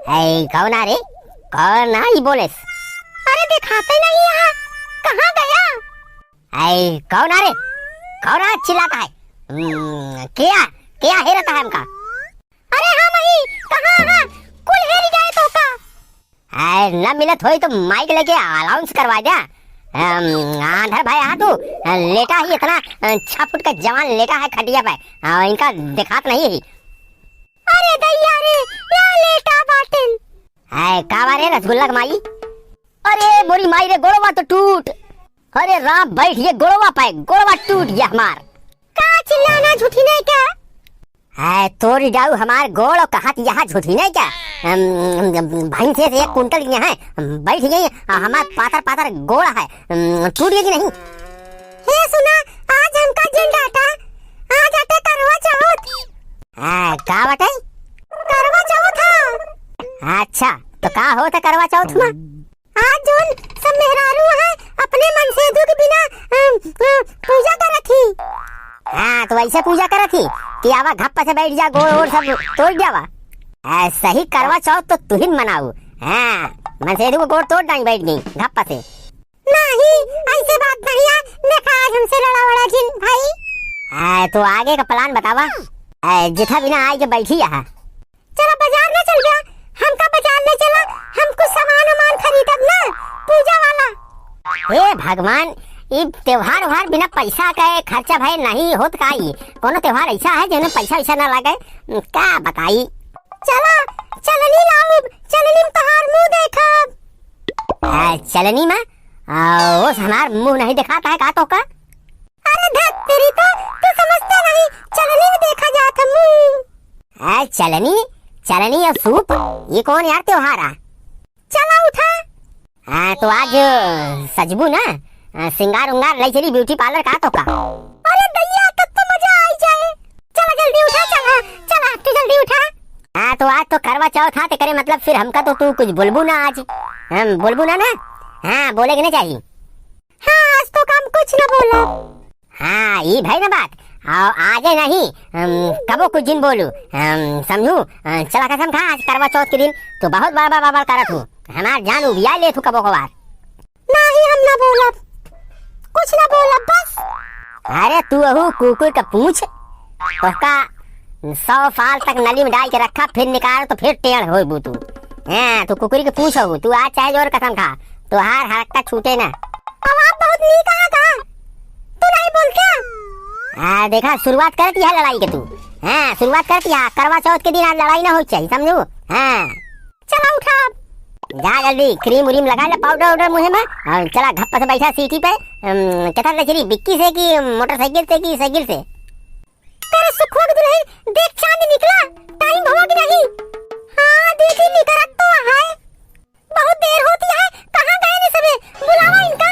कौन आ रे? कौन आई बोलेस? अरे दिखाते नहीं यहाँ, कहाँ गया? कौन आ रे? कौन आ चिल्लाता है? क्या क्या हेरता है हमका? अरे हाँ मही, कहाँ हाँ? कुल हेरी जाए तो का? न मिलत होई तो माइक लेके अलाउंस करवा दे। आंधर भाई आ तू लेटा ही इतना 6 फुट का जवान लेटा है खटिया पे, इनका दिखात नहीं है। अरे दैया रे, या लेटा बाटिन। का बारे रसगुल्ला कमाई? अरे मोरी माई रे, गोड़वा तो टूट। अरे राम बैठ, ये गोड़वा पाए, गोड़वा टूट गया हमार। का चिल्लाना झूठी नहीं क्या? तोड़ी जाऊ हमार गोड़ और कहा यहाँ झूठी नहीं क्या? भैंस से 1 कुंटल यहाँ है, बैठ गई हमार पातर पातर गोड़ है, टूट गई नहीं? हे सुना, आज हमका जिंदा था, आज आते करवा चौथ। का बताई? करवा चौथ था। अच्छा तो का होता करवा चौथ में? आज जोन सब मेहरारू है अपने मन से दुख बिना पूजा करत थी। हाँ तो वैसे पूजा करत थी कि आवा घप्पा से बैठ जा, गोड़ और सब तोड़ जावा। सही करवा चौथ तो तू ही मनाऊ। हाँ मन से को गोड़ तोड़ डाई बैठ गई घप्पा से। नहीं ऐसे बात नहीं है, देखा आज हमसे लड़ा वड़ा जिन भाई। तो आगे का प्लान बतावा। जिथा बिना आई के बैठी यहाँ। चलो बाजार न चल गया, हमका बाजार ले चला, हम कुछ सामान खरीदब ना पूजा वाला। हे भगवान, ये त्योहार व्योहार बिना पैसा का खर्चा भाई नहीं होत का? ही कोनो त्योहार ऐसा है जिसमें पैसा वैसा ना लगे? क्या बताई? चला चलनी लाऊ, चलनी में तोहार मुंह देखब। चलनी में वो हमार मुंह नहीं दिखाता है का तो का? अरे धत तेरी तो, तू समझता नहीं, चलनी में देखा जाता मुंह। चलनी चलनी और सूप, ये कौन यार त्योहार है? चला उठा। तो आज सजबू ना, सिंगार उंगार ले चली ब्यूटी पार्लर का तो का? अरे दैया तब तो मजा आई जाए। चला जल्दी उठा, चला चला तू जल्दी उठा। तो आज तो करवा चौथ था, करे मतलब फिर हमका तो तू कुछ बोलबू ना आज? हम बोलबू ना? हाँ बोलेगे ना चाहिए। हाँ आज तो काम कुछ ना बोला। हाँ ये भाई ना बात, आजे नहीं कबो कुछ दिन बोलू, समझू? चला कसम खा, आज करवा चौथ के दिन तो बहुत बार बार करत हूँ, हमार जान उबिया ले तू कबो कबार। नहीं हम ना बोला, कुछ ना बोला बस। अरे तू अहू कुकुर का पूछ, उसका 100 साल तक नली में डाल के रखा, फिर निकाल तो फिर टेढ़ हो बू तू। हाँ तू कुकुर के पूछ हो, तू आज चाहे जोर कसम खा, तो हार हरकत छूटे ना। अब आप बहुत नी कहा तू नहीं बोल क्या? देखा शुरुआत करती है लड़ाई के तू। हाँ शुरुआत करती है, करवा चौथ के दिन आज लड़ाई ना हो चाहिए, समझू? हाँ चला उठा, जा जल्दी क्रीम उरीम लगा ले, पाउडर वाउडर मुँह में, और चला घप्पा से बैठा सीटी पे। किधर ले चली, बिक्की से कि मोटरसाइकिल से कि साइकिल से? तेरे सुखवा के दुल्हन देख चांद निकला, टाइम हुआ कि नहीं? हाँ देखी निकलत तो है, बहुत देर होती है, कहाँ गए ने सबे? बुलावा इनका,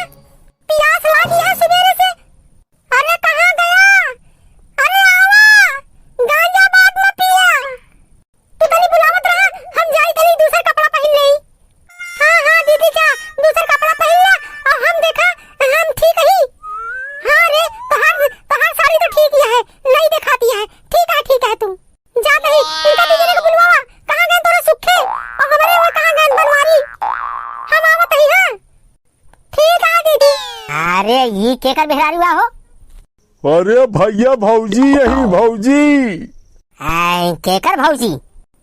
प्यास लगी है सवेरे से। अरे कहाँ गया? अरे आवा, गांजा बाद में पिया। तू तनी बुलावत रहा, हम जाई तनी दूसरा कपड़ा पहन ले। हाँ दीदी जा दूसरा कपड़ा पहन ला, और हम देखा हम ठीक ही। हाँ रे तोहार साड़ी तो ठीक ही है, नहीं दिखाती है, ठीक है तू जा नहीं, इनका दीदी को बुलवावा। कहाँ गए तोरा सुखे, और हमारे वो कहाँ गए बनवारी? हम आवत ही। हाँ ठीक है दीदी। अरे ये केकर बेहरारी हुआ हो? अरे भैया भौजी, यही भौजी। केकर भौजी?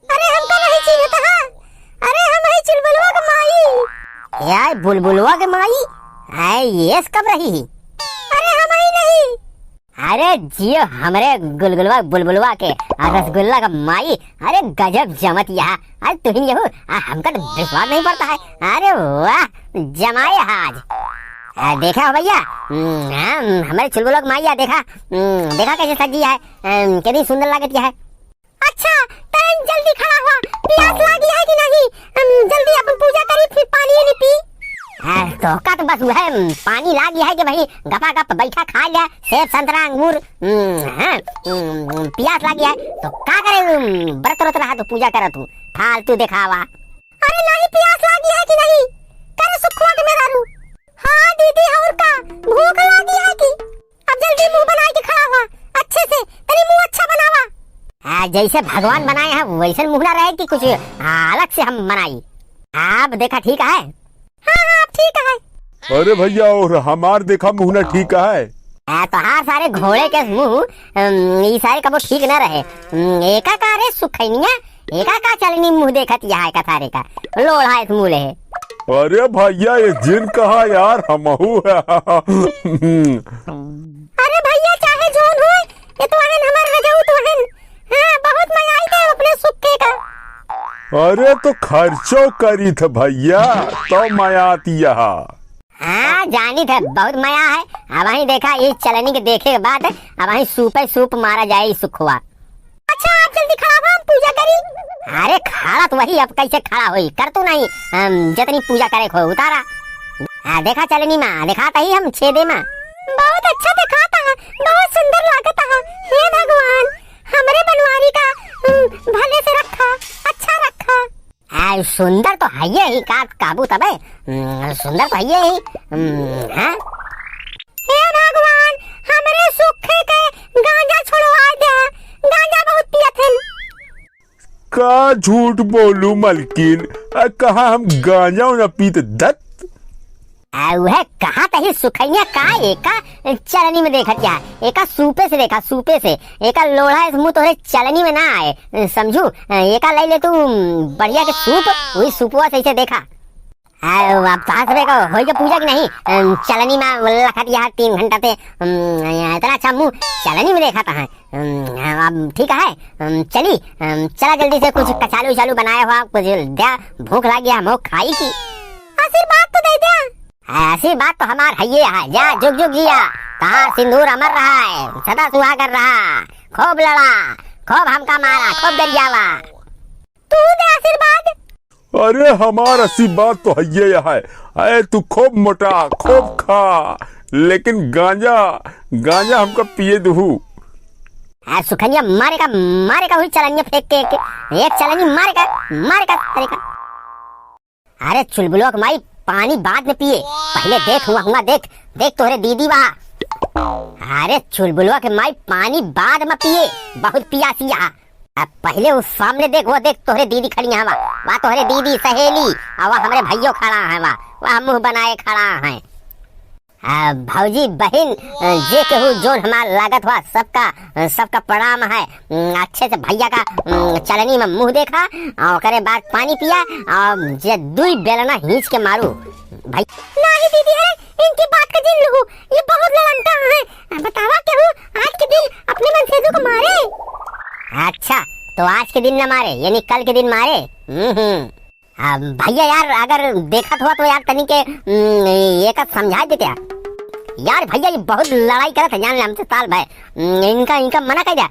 अरे हमको नहीं चाहिए था। अरे हम ही चुलबुलवा के माई। यार बुलबुलवा के माई? ये कब रही? अरे हम ही नहीं। अरे जियो हमरे गुलगुलवा बुलबुलवा के रसगुल्ला का माई। अरे गजब जमत यहाँ। अरे तुम यहो, हमका तो विश्वास नहीं पड़ता है। अरे वाह जमाए आज। देखा हो भैया, हमारे चुलबुलवा की माई देखा, देखा कैसे सजी है, कितनी सुंदर लगती है। अच्छा टाइम जल्दी खड़ा हुआ, प्यास लगी है कि नहीं? जल्दी अपन पूजा करी, फिर पानी नहीं पी। तो का तो बस वह पानी ला गया है कि भाई गपा गप बैठा खा लिया, सेब संतरा अंगूर, प्यास ला गया है तो का करे? व्रत व्रत रहा तो पूजा करा तू, फालतू दिखावा। अरे नहीं प्यास लगी है कि नहीं? करे सुखवा के मेरा रू। हाँ दीदी और का भूख लगी है कि? अब जल्दी मुंह बना के खड़ा हुआ, अच्छे से तेरी मुंह अच्छा बनावा। जैसे भगवान बनाए हैं वैसे मुंह ना रहे कि कुछ अलग से हम बनाई। आप देखा ठीक है? हाँ ठीक है। अरे भैया और हमार देखा मुंह ना ठीक है। तो हार सारे घोड़े के मुंह ये सारे कबो ठीक न रहे। एका का रे सुखैनिया, एका का चलनी मुंह देखत यहाँ का सारे का लोढ़ा है मुँह है। अरे भैया ये जिन कहा यार हमहू है। अरे भैया चाहे जोन हो ये तो हन हमार रजाऊ तो हन। हाँ बहुत मजा आई थे अपने सुखे का। अरे तो खर्चो करी थे भैया तो मयाती यहाँ। हाँ जानी थे बहुत मया है। अब वही देखा इस चलनी के देखे के बाद अब वही सूप मारा जाए सुखवा। अच्छा आप जल्दी खड़ा हो हम पूजा करी। अरे खड़ा तो वही अब कैसे खड़ा हुई कर तू नहीं जितनी पूजा करे खो उतारा। देखा चलनी माँ दिखाता ही हम छेदे में। बहुत अच्छा दिखाता है, बहुत सुंदर लागता है। हे भगवान हमरे बनवारी का भले से रखा, अच्छा रखा। सुंदर तो है ही का काबू तबे सुंदर तो है ही। हाँ हे भगवान हमरे सुखे के गांजा छुड़वा दे, गांजा बहुत पियत हन। का झूठ बोलू मलकिन, कहा हम गांजा न पीते दत्त। वह कहा तही सुखैया का एका चलनी में देखा क्या, एका सूपे से देखा, सूपे से एका लोढ़ा है मुंह तोरे चलनी में ना आए समझू। एका ले ले तू बढ़िया के सूप, वही सूपवा से देखा। अब पास में का हो जा पूजा की नहीं चलनी में लखा दिया 3 घंटा से इतना अच्छा मुंह चलनी में देखा था। अब ठीक है चली चला जल्दी से कुछ कचालू उचालू बनाया हुआ कुछ दिया, भूख लगी हम खाई की। आशीर्वाद तो दे दे। ऐसी बात तो हमार है ये है। जा जुग जुग जिया, तार सिंदूर अमर रहा है, सदा सुहागर रहा, खूब लड़ा, खूब हमका मारा, खूब गरियावा। तू दे आशीर्वाद। अरे हमार ऐसी बात तो है ये है। अरे तू खूब मोटा खूब खा, लेकिन गांजा गांजा हमको पिए दू। सुखनिया मारेगा हुई चलनिया फेंक के एक चलनी मारेगा तरीका। अरे चुलबुलों की माई पानी बाद में पिए, पहले देख हुआ देख तोहरे दीदी वहाँ। अरे चुलबुलवा के माई पानी बाद में पिए, बहुत पियासी यहाँ। अब पहले उस सामने देख, वो देख तोहरे दीदी खड़ी है वहाँ तोहरे दीदी सहेली और वहाँ हमारे भाइयों खड़ा है वहाँ मुंह बनाए खड़ा है। भौजी बहन जे केहू जोन हमार लागत हुआ सबका प्रणाम है। अच्छे से भैया का चलनी में मुंह देखा और करे बाद पानी पिया और जे दुई बेलना हिंच के मारू भाई। नहीं दीदी है इनकी बात का जिन लहू, ये बहुत ललंटा है। बतावा केहू आज के दिन अपने मनसेजू को मारे। अच्छा तो आज के दिन न मारे यानी कल के दिन मारे। भैया यार अगर देखा हुआ तो यार तनी के एक समझा देते यार। भैया ये बहुत लड़ाई करत है जान हमसे साल भाई। इनका मना कर दिया,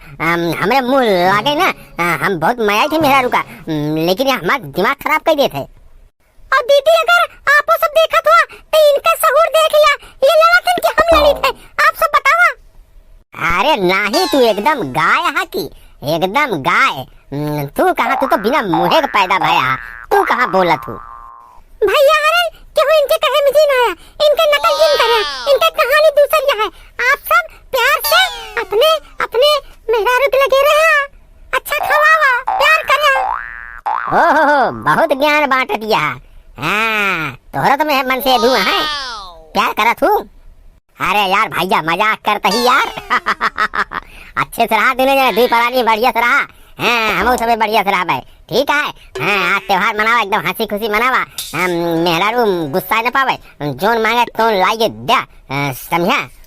हमारे मुंह लागे ना, हम बहुत मया थे मेरा रुका, लेकिन ये हमारा दिमाग खराब कर दिए थे। और दीदी अगर आपो सब देखा हुआ तो इनका सहूर देख लिया, ये लड़ाकन के हम लड़ी थे, आप सब बतावा। अरे नहीं तू एकदम गाय है की एकदम गाय। तू कहा, तू तो बिना मुँहे का पैदा भया, तू कहाँ बोला तू। भैया अरे क्यों इनके कहे में जीना है, इनके नकल जिन करे, इनके कहानी दूसरी है। आप सब प्यार से अपने मेहरारू के लगे रहे, अच्छा खवावा प्यार करे। ओहो बहुत ज्ञान बांट दिया। तोहरा तो मैं मन से धुआं है प्यार करा तू। अरे यार भैया मजाक करता ही यार। अच्छे से रहा दुनिया दुई परानी बढ़िया से रहा। हम सब बढ़िया से रहा भाई ठीक है। आज त्योहार मनावा एकदम हंसी खुशी मनावा, मेहरारू गुस्सा न पावे, जोन मांगे तो लाइए दे समझा।